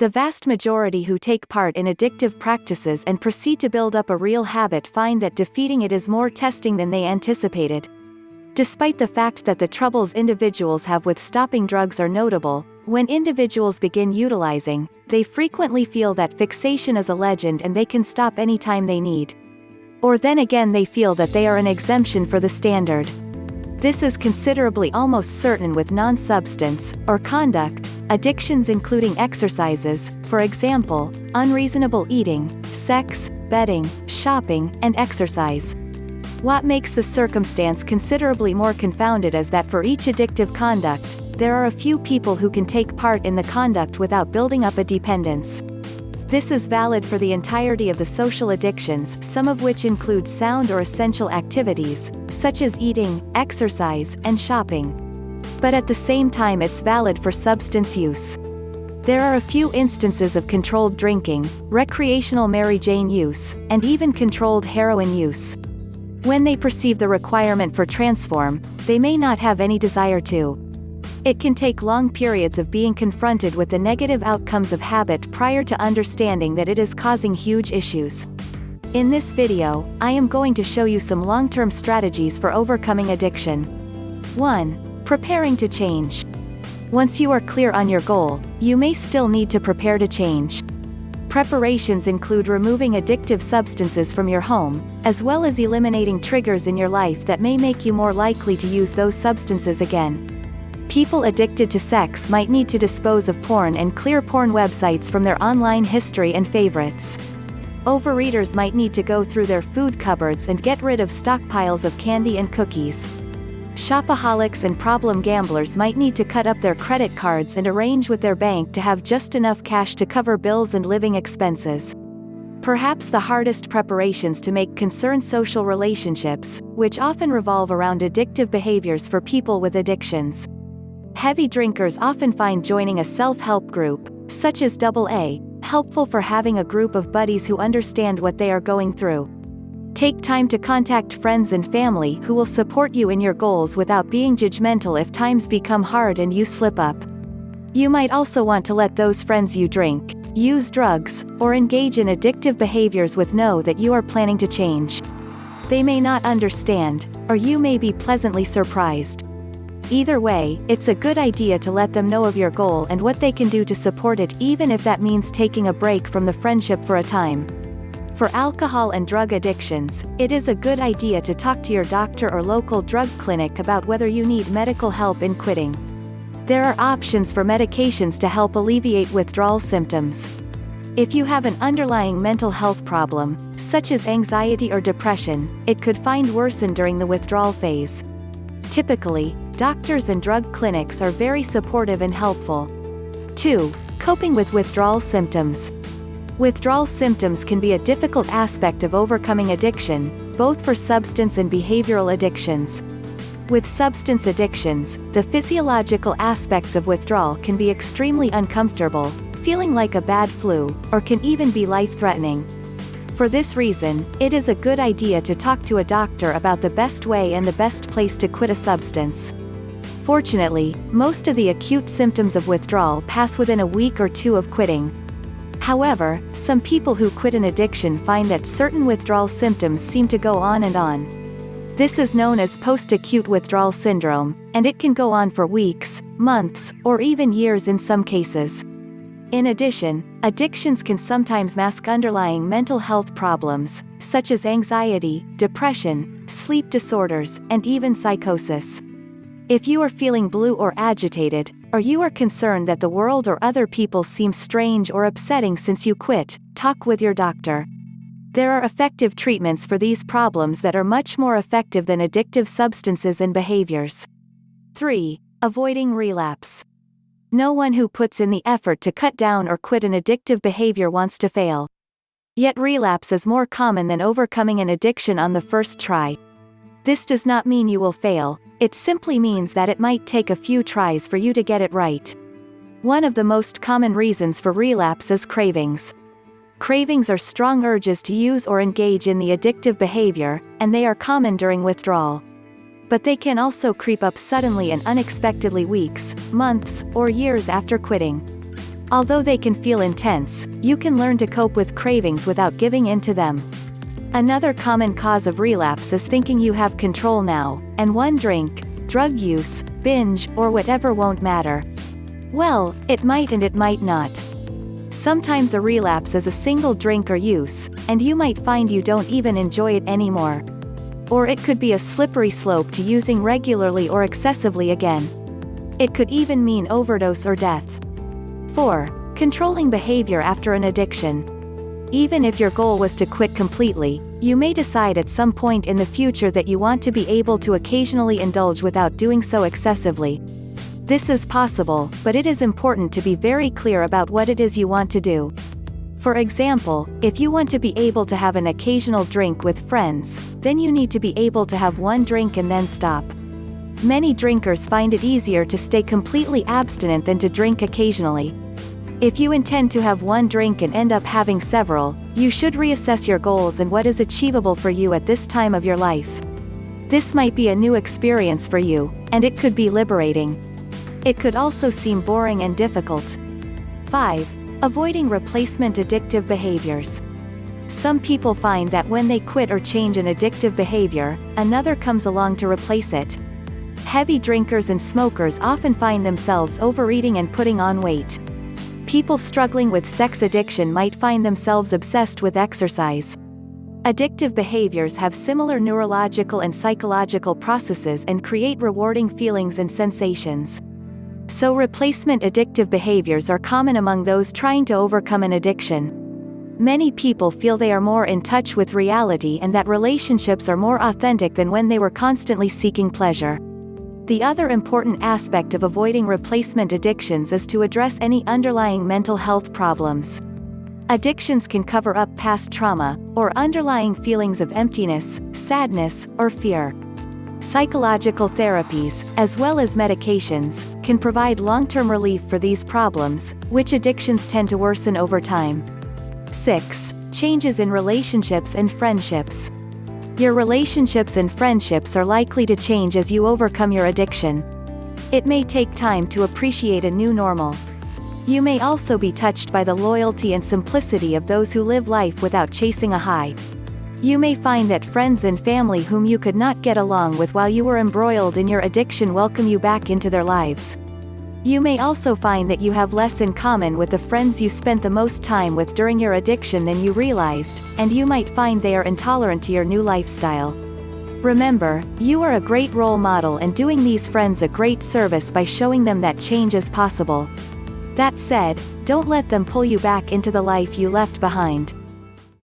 The vast majority who take part in addictive practices and proceed to build up a real habit find that defeating it is more testing than they anticipated. Despite the fact that the troubles individuals have with stopping drugs are notable, when individuals begin utilizing, they frequently feel that fixation is a legend and they can stop anytime they need. Or then again they feel that they are an exemption for the standard. This is considerably almost certain with non-substance, or conduct, addictions including exercises, for example, unreasonable eating, sex, betting, shopping, and exercise. What makes the circumstance considerably more confounded is that for each addictive conduct, there are a few people who can take part in the conduct without building up a dependence. This is valid for the entirety of the social addictions, some of which include sound or essential activities, such as eating, exercise, and shopping. But at the same time it's valid for substance use. There are a few instances of controlled drinking, recreational Mary Jane use, and even controlled heroin use. When they perceive the requirement for transform, they may not have any desire to. It can take long periods of being confronted with the negative outcomes of habit prior to understanding that it is causing huge issues. In this video, I am going to show you some long-term strategies for overcoming addiction. 1. Preparing to change. Once you are clear on your goal, you may still need to prepare to change. Preparations include removing addictive substances from your home, as well as eliminating triggers in your life that may make you more likely to use those substances again. People addicted to sex might need to dispose of porn and clear porn websites from their online history and favorites. Overeaters might need to go through their food cupboards and get rid of stockpiles of candy and cookies. Shopaholics and problem gamblers might need to cut up their credit cards and arrange with their bank to have just enough cash to cover bills and living expenses. Perhaps the hardest preparations to make concern social relationships, which often revolve around addictive behaviors for people with addictions. Heavy drinkers often find joining a self-help group, such as AA, helpful for having a group of buddies who understand what they are going through. Take time to contact friends and family who will support you in your goals without being judgmental if times become hard and you slip up. You might also want to let those friends you drink, use drugs, or engage in addictive behaviors with know that you are planning to change. They may not understand, or you may be pleasantly surprised. Either way, it's a good idea to let them know of your goal and what they can do to support it, even if that means taking a break from the friendship for a time. For alcohol and drug addictions, it is a good idea to talk to your doctor or local drug clinic about whether you need medical help in quitting. There are options for medications to help alleviate withdrawal symptoms. If you have an underlying mental health problem, such as anxiety or depression, it could find worsen during the withdrawal phase. Typically, doctors and drug clinics are very supportive and helpful. 2. Coping with withdrawal symptoms. Withdrawal symptoms can be a difficult aspect of overcoming addiction, both for substance and behavioral addictions. With substance addictions, the physiological aspects of withdrawal can be extremely uncomfortable, feeling like a bad flu, or can even be life-threatening. For this reason, it is a good idea to talk to a doctor about the best way and the best place to quit a substance. Fortunately, most of the acute symptoms of withdrawal pass within a week or two of quitting. However, some people who quit an addiction find that certain withdrawal symptoms seem to go on and on. This is known as post-acute withdrawal syndrome, and it can go on for weeks, months, or even years in some cases. In addition, addictions can sometimes mask underlying mental health problems, such as anxiety, depression, sleep disorders, and even psychosis. If you are feeling blue or agitated, or you are concerned that the world or other people seem strange or upsetting since you quit, talk with your doctor. There are effective treatments for these problems that are much more effective than addictive substances and behaviors. 3. Avoiding relapse. No one who puts in the effort to cut down or quit an addictive behavior wants to fail. Yet relapse is more common than overcoming an addiction on the first try. This does not mean you will fail, it simply means that it might take a few tries for you to get it right. One of the most common reasons for relapse is cravings. Cravings are strong urges to use or engage in the addictive behavior, and they are common during withdrawal. But they can also creep up suddenly and unexpectedly weeks, months, or years after quitting. Although they can feel intense, you can learn to cope with cravings without giving in to them. Another common cause of relapse is thinking you have control now, and one drink, drug use, binge, or whatever won't matter. Well, it might and it might not. Sometimes a relapse is a single drink or use, and you might find you don't even enjoy it anymore. Or it could be a slippery slope to using regularly or excessively again. It could even mean overdose or death. 4. Controlling behavior after an addiction. Even if your goal was to quit completely, you may decide at some point in the future that you want to be able to occasionally indulge without doing so excessively. This is possible, but it is important to be very clear about what it is you want to do. For example, if you want to be able to have an occasional drink with friends, then you need to be able to have one drink and then stop. Many drinkers find it easier to stay completely abstinent than to drink occasionally. If you intend to have one drink and end up having several, you should reassess your goals and what is achievable for you at this time of your life. This might be a new experience for you, and it could be liberating. It could also seem boring and difficult. 5. Avoiding replacement addictive behaviors. Some people find that when they quit or change an addictive behavior, another comes along to replace it. Heavy drinkers and smokers often find themselves overeating and putting on weight. People struggling with sex addiction might find themselves obsessed with exercise. Addictive behaviors have similar neurological and psychological processes and create rewarding feelings and sensations. So replacement addictive behaviors are common among those trying to overcome an addiction. Many people feel they are more in touch with reality and that relationships are more authentic than when they were constantly seeking pleasure. The other important aspect of avoiding replacement addictions is to address any underlying mental health problems. Addictions can cover up past trauma, or underlying feelings of emptiness, sadness, or fear. Psychological therapies, as well as medications, can provide long-term relief for these problems, which addictions tend to worsen over time. 6. Changes in relationships and friendships. Your relationships and friendships are likely to change as you overcome your addiction. It may take time to appreciate a new normal. You may also be touched by the loyalty and simplicity of those who live life without chasing a high. You may find that friends and family whom you could not get along with while you were embroiled in your addiction welcome you back into their lives. You may also find that you have less in common with the friends you spent the most time with during your addiction than you realized, and you might find they are intolerant to your new lifestyle. Remember, you are a great role model and doing these friends a great service by showing them that change is possible. That said, don't let them pull you back into the life you left behind.